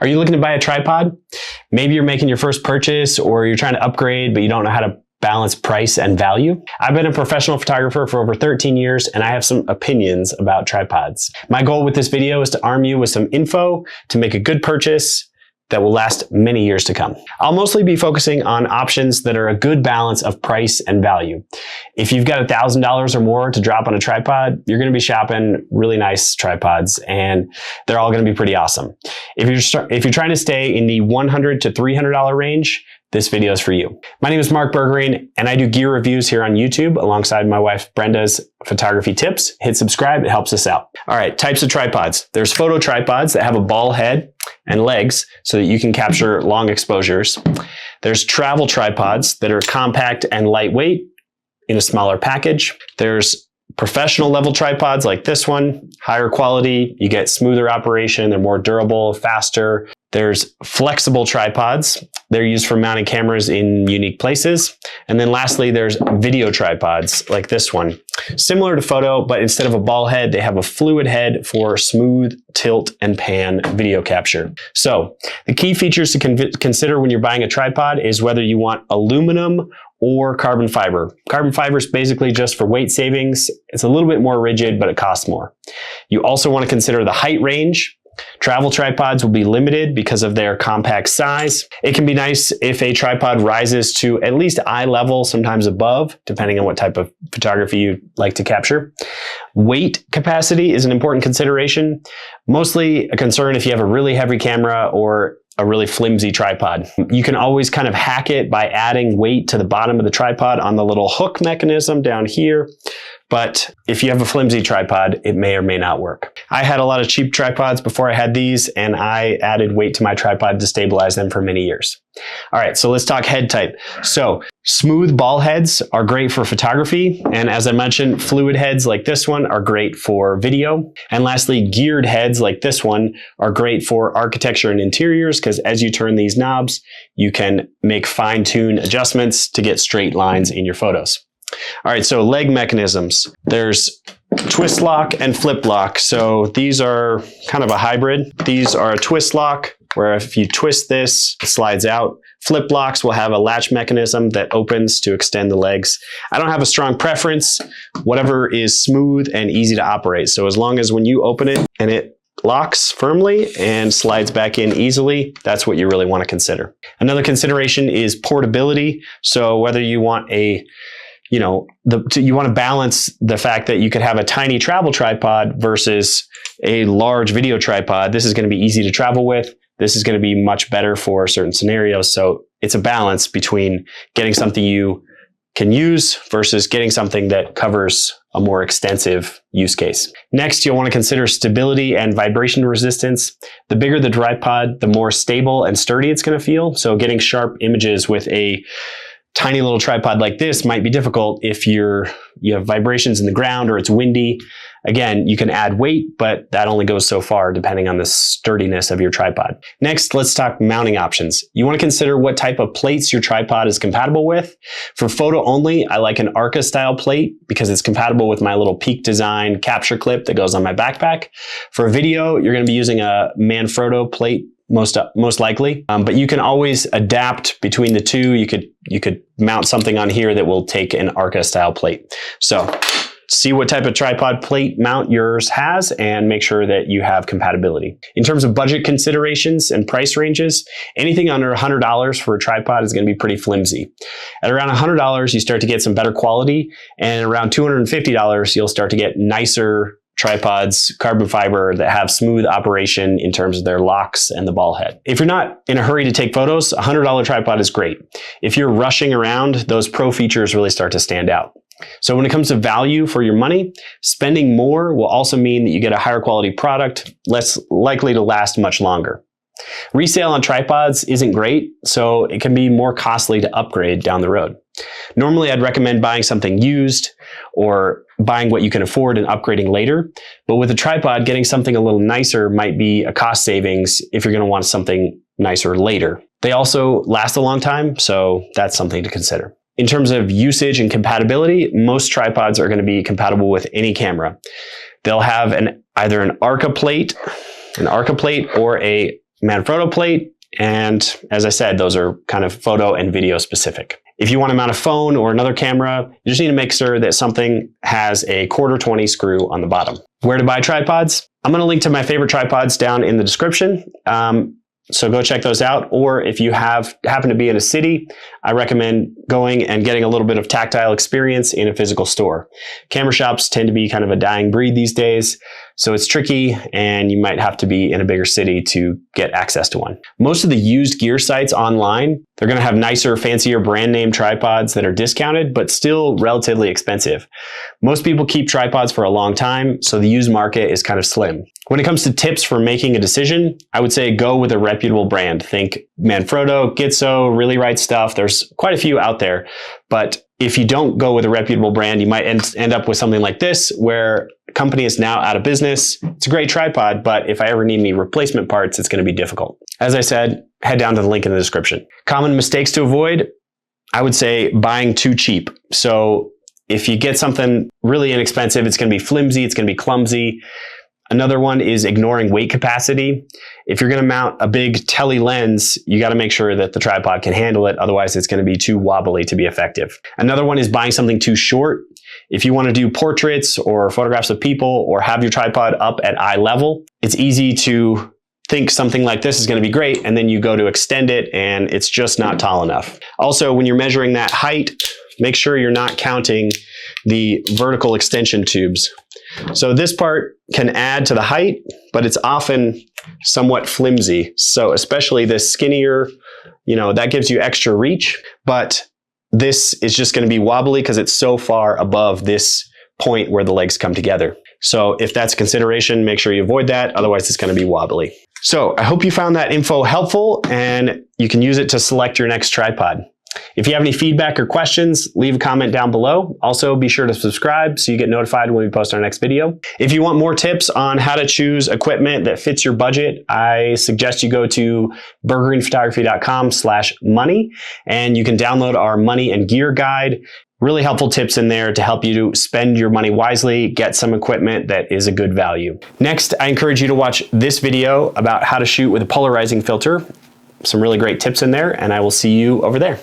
Are you looking to buy a tripod? Maybe you're making your first purchase or you're trying to upgrade, but you don't know how to balance price and value. I've been a professional photographer for over 13 years and I have some opinions about tripods. My goal with this video is to arm you with some info to make a good purchase that will last many years to come. I'll mostly be focusing on options that are a good balance of price and value. If you've got $1,000 or more to drop on a tripod, you're going to be shopping really nice tripods and they're all going to be pretty awesome. If you're trying to stay in the $100 to $300 range, this video is for you. My name is Mark Bergerine and I do gear reviews here on YouTube alongside my wife Brenda's photography tips. Hit subscribe, it helps us out. All right, types of tripods. There's photo tripods that have a ball head and legs so that you can capture long exposures. There's travel tripods that are compact and lightweight in a smaller package. There's professional level tripods like this one, higher quality, you get smoother operation, they're more durable, faster. There's flexible tripods. They're used for mounting cameras in unique places. And then lastly, there's video tripods like this one. Similar to photo, but instead of a ball head, they have a fluid head for smooth tilt and pan video capture. So the key features to consider when you're buying a tripod is whether you want aluminum or carbon fiber. Carbon fiber is basically just for weight savings. It's a little bit more rigid, but it costs more. You also want to consider the height range. Travel tripods will be limited because of their compact size. It can be nice if a tripod rises to at least eye level, sometimes above, depending on what type of photography you like to capture. Weight capacity is an important consideration, mostly a concern if you have a really heavy camera or a really flimsy tripod. You can always kind of hack it by adding weight to the bottom of the tripod on the little hook mechanism down here. But if you have a flimsy tripod, it may or may not work. I had a lot of cheap tripods before I had these, and I added weight to my tripod to stabilize them for many years. All right, so let's talk head type. So smooth ball heads are great for photography. And as I mentioned, fluid heads like this one are great for video. And lastly, geared heads like this one are great for architecture and interiors because as you turn these knobs, you can make fine-tune adjustments to get straight lines in your photos. All right, so leg mechanisms. There's twist lock and flip lock. So these are kind of a hybrid. These are a twist lock where if you twist this, it slides out. Flip locks will have a latch mechanism that opens to extend the legs. I don't have a strong preference. Whatever is smooth and easy to operate. So as long as when you open it and it locks firmly and slides back in easily, that's what you really want to consider. Another consideration is portability. So whether you want you want to balance the fact that you could have a tiny travel tripod versus a large video tripod. This is going to be easy to travel with. This is going to be much better for certain scenarios. So it's a balance between getting something you can use versus getting something that covers a more extensive use case. Next, you'll want to consider stability and vibration resistance. The bigger the tripod, the more stable and sturdy it's going to feel. So getting sharp images with a tiny little tripod like this might be difficult if you have vibrations in the ground or it's windy. Again, you can add weight, but that only goes so far depending on the sturdiness of your tripod. Next, let's talk mounting options. You want to consider what type of plates your tripod is compatible with. For photo only, I like an Arca style plate because it's compatible with my little Peak Design capture clip that goes on my backpack. For video, you're going to be using a Manfrotto plate most likely, but you can always adapt between the two. You could mount something on here that will take an Arca style plate. So see what type of tripod plate mount yours has and make sure that you have compatibility. In terms of budget considerations and price ranges, anything under $100 for a tripod is going to be pretty flimsy. At around $100, you start to get some better quality, and around $250, you'll start to get nicer tripods, carbon fiber, that have smooth operation in terms of their locks and the ball head. If you're not in a hurry to take photos, a $100 tripod is great. If you're rushing around, those pro features really start to stand out. So when it comes to value for your money, spending more will also mean that you get a higher quality product, less likely to last much longer. Resale on tripods isn't great, so it can be more costly to upgrade down the road. Normally, I'd recommend buying something used or buying what you can afford and upgrading later. But with a tripod, getting something a little nicer might be a cost savings if you're going to want something nicer later. They also last a long time, so that's something to consider. In terms of usage and compatibility, most tripods are going to be compatible with any camera. They'll have either an Arca plate or a Manfrotto plate. And as I said, those are kind of photo and video specific. If you want to mount a phone or another camera, you just need to make sure that something has a 1/4-20 screw on the bottom. Where to buy tripods? I'm going to link to my favorite tripods down in the description. So go check those out. Or if you happen to be in a city, I recommend going and getting a little bit of tactile experience in a physical store. Camera shops tend to be kind of a dying breed these days, so it's tricky and you might have to be in a bigger city to get access to one. Most of the used gear sites online, they're going to have nicer, fancier brand name tripods that are discounted, but still relatively expensive. Most people keep tripods for a long time, so the used market is kind of slim. When it comes to tips for making a decision, I would say go with a reputable brand. Think Manfrotto, Gitzo, Really Right Stuff. There's quite a few out there, but if you don't go with a reputable brand, you might end up with something like this, where the company is now out of business. It's a great tripod, but if I ever need any replacement parts, it's going to be difficult. As I said, head down to the link in the description. Common mistakes to avoid, I would say buying too cheap. So if you get something really inexpensive, it's going to be flimsy, it's going to be clumsy. Another one is ignoring weight capacity. If you're going to mount a big tele lens, you got to make sure that the tripod can handle it. Otherwise, it's going to be too wobbly to be effective. Another one is buying something too short. If you want to do portraits or photographs of people or have your tripod up at eye level, it's easy to think something like this is going to be great, and then you go to extend it and it's just not tall enough. Also, when you're measuring that height, make sure you're not counting the vertical extension tubes. So this part can add to the height, but it's often somewhat flimsy. So especially this skinnier, that gives you extra reach, but this is just going to be wobbly because it's so far above this point where the legs come together. So if that's a consideration, make sure you avoid that. Otherwise, it's going to be wobbly. So I hope you found that info helpful and you can use it to select your next tripod. If you have any feedback or questions, leave a comment down below. Also, be sure to subscribe so you get notified when we post our next video. If you want more tips on how to choose equipment that fits your budget, I suggest you go to burgergreenphotography.com/money and you can download our money and gear guide. Really helpful tips in there to help you to spend your money wisely, get some equipment that is a good value. Next, I encourage you to watch this video about how to shoot with a polarizing filter. Some really great tips in there, and I will see you over there.